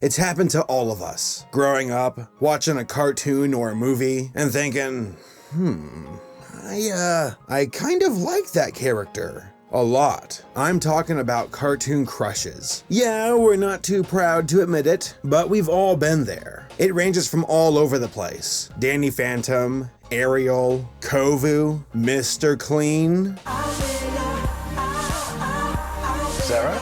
It's happened to all of us. Growing up, watching a cartoon or a movie, and thinking, I kind of like that character. A lot. I'm talking about cartoon crushes. Yeah, we're not too proud to admit it, but we've all been there. It ranges from all over the place. Danny Phantom, Ariel, Kovu, Mr. Clean. Sarah?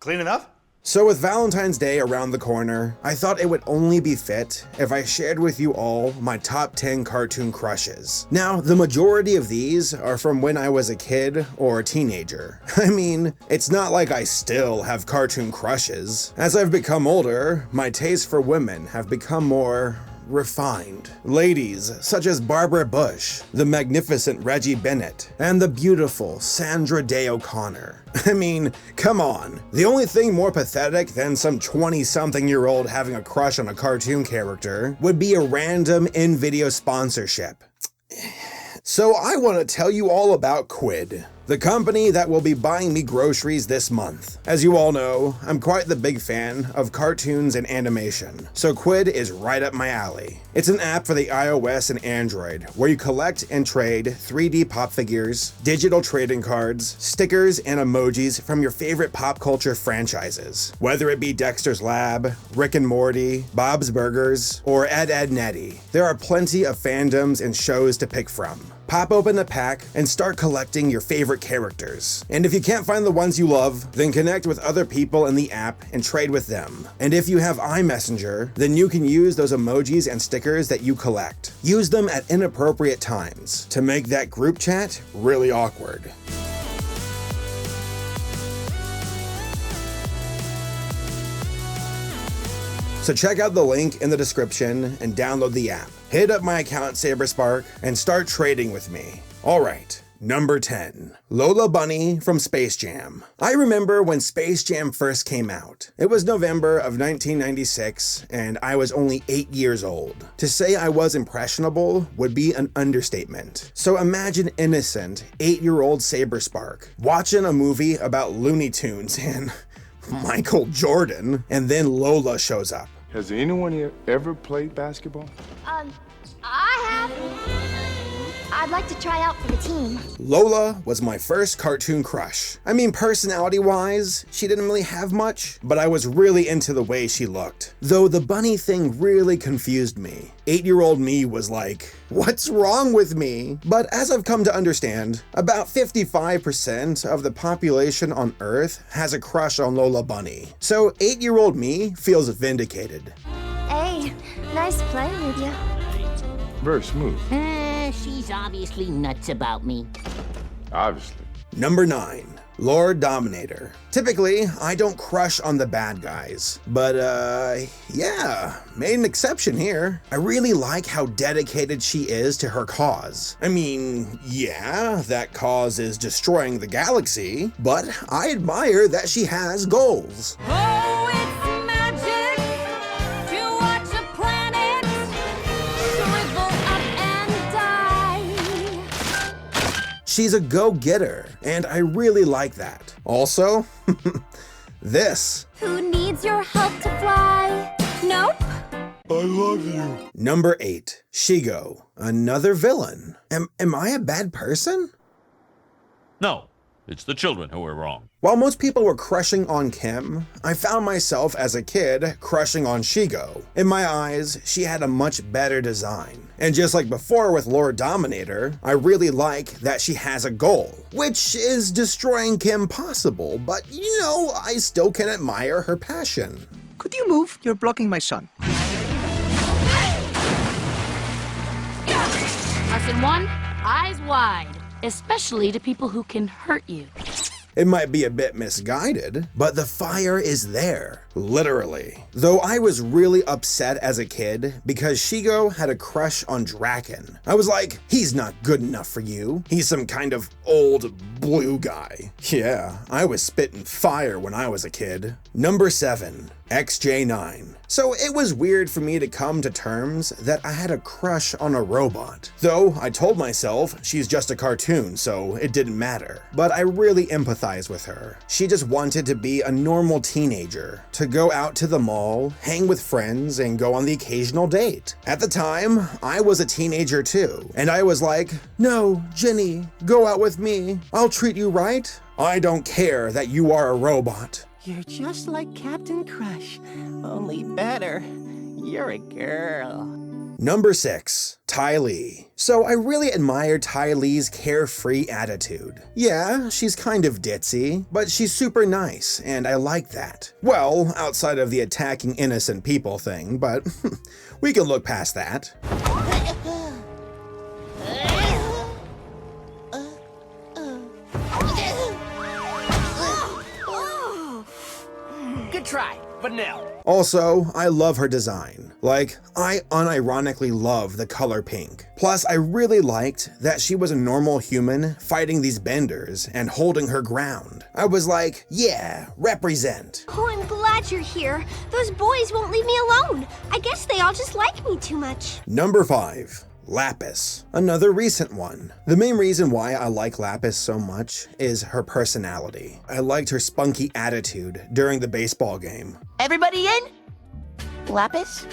Clean enough? So with Valentine's Day around the corner, I thought it would only be fit if I shared with you all my top 10 cartoon crushes. Now, the majority of these are from when I was a kid or a teenager. I mean, it's not like I still have cartoon crushes. As I've become older, my tastes for women have become more refined. Ladies such as Barbara Bush, the magnificent Reggie Bennett, and the beautiful Sandra Day O'Connor. I mean, come on. The only thing more pathetic than some 20-something-year-old having a crush on a cartoon character would be a random in-video sponsorship. So I want to tell you all about Quid, the company that will be buying me groceries this month. As you all know, I'm quite the big fan of cartoons and animation, so Quid is right up my alley. It's an app for the iOS and Android where you collect and trade 3D pop figures, digital trading cards, stickers, and emojis from your favorite pop culture franchises. Whether it be Dexter's Lab, Rick and Morty, Bob's Burgers, or Ed, Edd n Eddy, there are plenty of fandoms and shows to pick from. Pop open a pack and start collecting your favorite characters. And if you can't find the ones you love, then connect with other people in the app and trade with them. And if you have iMessenger, then you can use those emojis and stickers that you collect. Use them at inappropriate times to make that group chat really awkward. So check out the link in the description and download the app. Hit up my account Saberspark and start trading with me. Alright, number 10. Lola Bunny from Space Jam. I remember when Space Jam first came out. It was November of 1996 and I was only 8 years old. To say I was impressionable would be an understatement. So imagine innocent 8-year-old Saberspark watching a movie about Looney Tunes and Michael Jordan, and then Lola shows up. Has anyone here ever played basketball? I have. I'd like to try out for the team. Lola was my first cartoon crush. I mean, personality-wise, she didn't really have much, but I was really into the way she looked. Though the bunny thing really confused me. 8-year-old me was like, what's wrong with me? But as I've come to understand, about 55% of the population on Earth has a crush on Lola Bunny. So 8-year-old me feels vindicated. Hey, nice playing with you. Very smooth. She's obviously nuts about me. Obviously. Number 9. Lord Dominator. Typically, I don't crush on the bad guys, but yeah, made an exception here. I really like how dedicated she is to her cause. I mean, yeah, that cause is destroying the galaxy, but I admire that she has goals. Oh, it's magic to watch a planet shrivel up and die. She's a go-getter, and I really like that. Also, this. Who needs your help to fly? Nope. I love you. Number 8. Shego. Another villain. Am I a bad person? No, it's the children who are wrong. While most people were crushing on Kim, I found myself as a kid crushing on Shego. In my eyes, she had a much better design. And just like before with Lord Dominator, I really like that she has a goal, which is destroying Kim possible, but you know, I still can admire her passion. Could you move? You're blocking my son. Lesson 1, eyes wide, especially to people who can hurt you. It might be a bit misguided, but the fire is there, literally. Though I was really upset as a kid because Shego had a crush on Draken. I was like, he's not good enough for you. He's some kind of old blue guy. Yeah, I was spitting fire when I was a kid. Number 7, XJ9. So it was weird for me to come to terms that I had a crush on a robot. Though I told myself she's just a cartoon, so it didn't matter. But I really empathize with her. She just wanted to be a normal teenager, to go out to the mall, hang with friends, and go on the occasional date. At the time, I was a teenager too, and I was like, no, Jenny, go out with me. I'll treat you right. I don't care that you are a robot. You're just like Captain Crush, only better. You're a girl. Number 6, Kylie. So I really admire Kylie's carefree attitude. Yeah, she's kind of ditzy, but she's super nice, and I like that. Well, outside of the attacking innocent people thing, but we can look past that. Good try, but no. Also, I love her design. Like, I unironically love the color pink. Plus, I really liked that she was a normal human fighting these benders and holding her ground. I was like, yeah, represent. Oh, I'm glad you're here. Those boys won't leave me alone. I guess they all just like me too much. Number 5. Lapis, another recent one. The main reason why I like Lapis so much is her personality. I liked her spunky attitude during the baseball game. Everybody in? Lapis?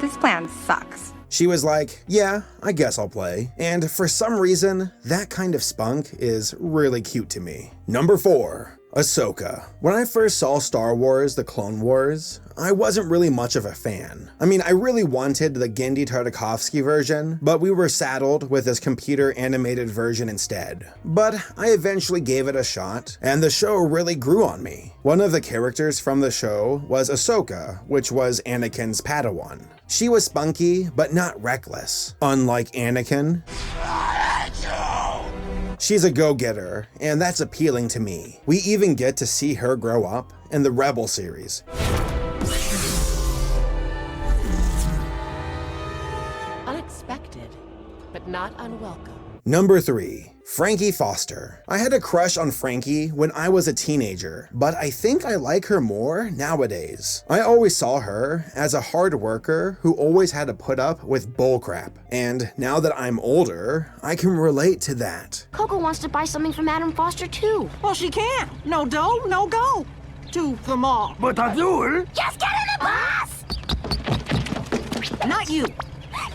This plan sucks. She was like, yeah, I guess I'll play. And for some reason, that kind of spunk is really cute to me. Number 4. Ahsoka. When I first saw Star Wars: The Clone Wars, I wasn't really much of a fan. I mean, I really wanted the Genndy Tartakovsky version, but we were saddled with this computer animated version instead. But I eventually gave it a shot, and the show really grew on me. One of the characters from the show was Ahsoka, which was Anakin's Padawan. She was spunky, but not reckless, unlike Anakin. She's a go-getter, and that's appealing to me. We even get to see her grow up in the Rebel series. Unexpected, but not unwelcome. Number 3. Frankie Foster. I had a crush on Frankie when I was a teenager, but I think I like her more nowadays. I always saw her as a hard worker who always had to put up with bullcrap, and now that I'm older, I can relate to that. Coco wants to buy something from Madam Foster too. Well, she can't. No dough, no go. To the mall. But I do. Just get in the bus! Not you.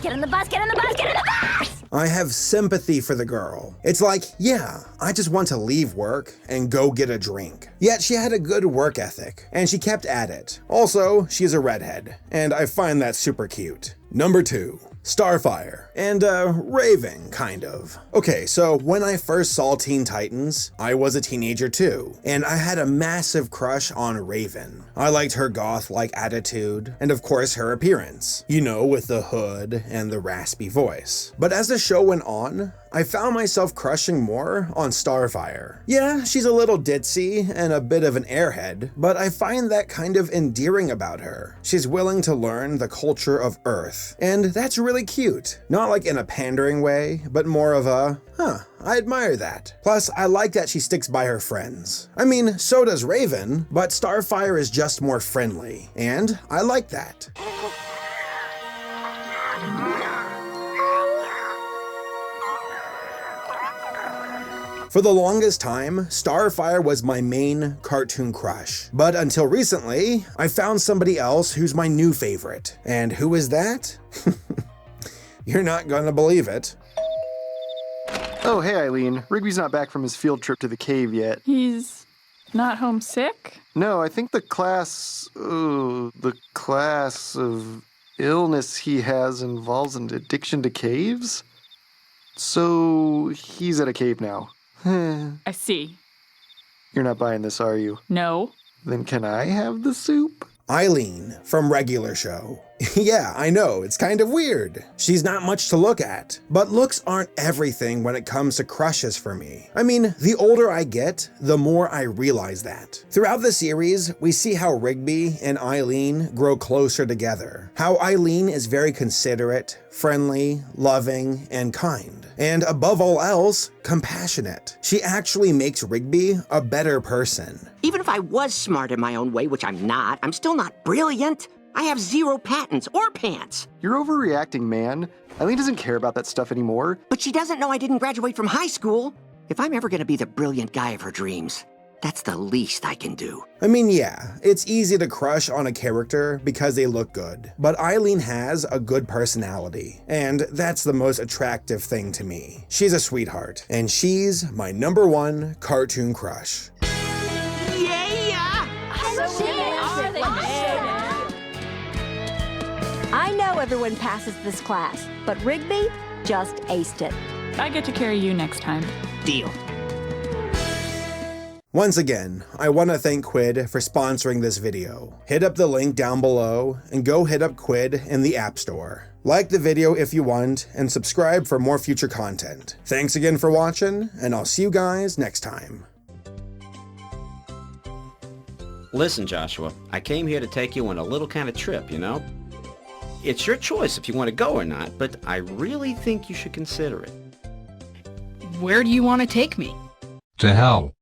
Get in the bus, get in the bus, get in the bus! I have sympathy for the girl. It's like, yeah, I just want to leave work and go get a drink. Yet she had a good work ethic, and she kept at it. Also, she's a redhead, and I find that super cute. Number 2. Starfire and Raven, kind of. Okay, so when I first saw Teen Titans, I was a teenager too, and I had a massive crush on Raven. I liked her goth-like attitude, and of course her appearance. You know, with the hood and the raspy voice. But as the show went on, I found myself crushing more on Starfire. Yeah, she's a little ditzy and a bit of an airhead, but I find that kind of endearing about her. She's willing to learn the culture of Earth, and that's really cute. Not like in a pandering way, but more of a, I admire that. Plus, I like that she sticks by her friends. I mean, so does Raven, but Starfire is just more friendly, and I like that. For the longest time, Starfire was my main cartoon crush. But until recently, I found somebody else who's my new favorite. And who is that? You're not gonna believe it. Oh, hey, Eileen. Rigby's not back from his field trip to the cave yet. He's not homesick? No, I think the class of illness he has involves an addiction to caves. So he's at a cave now. I see. You're not buying this, are you? No. Then can I have the soup? Eileen from Regular Show. Yeah, I know, it's kind of weird. She's not much to look at, but looks aren't everything when it comes to crushes for me. I mean, the older I get, the more I realize that. Throughout the series, we see how Rigby and Eileen grow closer together, how Eileen is very considerate, friendly, loving, and kind. And above all else, compassionate. She actually makes Rigby a better person. Even if I was smart in my own way, which I'm not, I'm still not brilliant. I have 0 patents or pants. You're overreacting, man. Eileen doesn't care about that stuff anymore. But she doesn't know I didn't graduate from high school. If I'm ever gonna be the brilliant guy of her dreams, that's the least I can do. I mean, yeah, it's easy to crush on a character because they look good, but Eileen has a good personality, and that's the most attractive thing to me. She's a sweetheart, and she's my #1 cartoon crush. I know everyone passes this class, but Rigby just aced it. I get to carry you next time. Deal. Once again, I want to thank Quid for sponsoring this video. Hit up the link down below and go hit up Quid in the App Store. Like the video if you want, and subscribe for more future content. Thanks again for watching, and I'll see you guys next time. Listen, Joshua, I came here to take you on a little kind of trip, you know? It's your choice if you want to go or not, but I really think you should consider it. Where do you want to take me? To hell.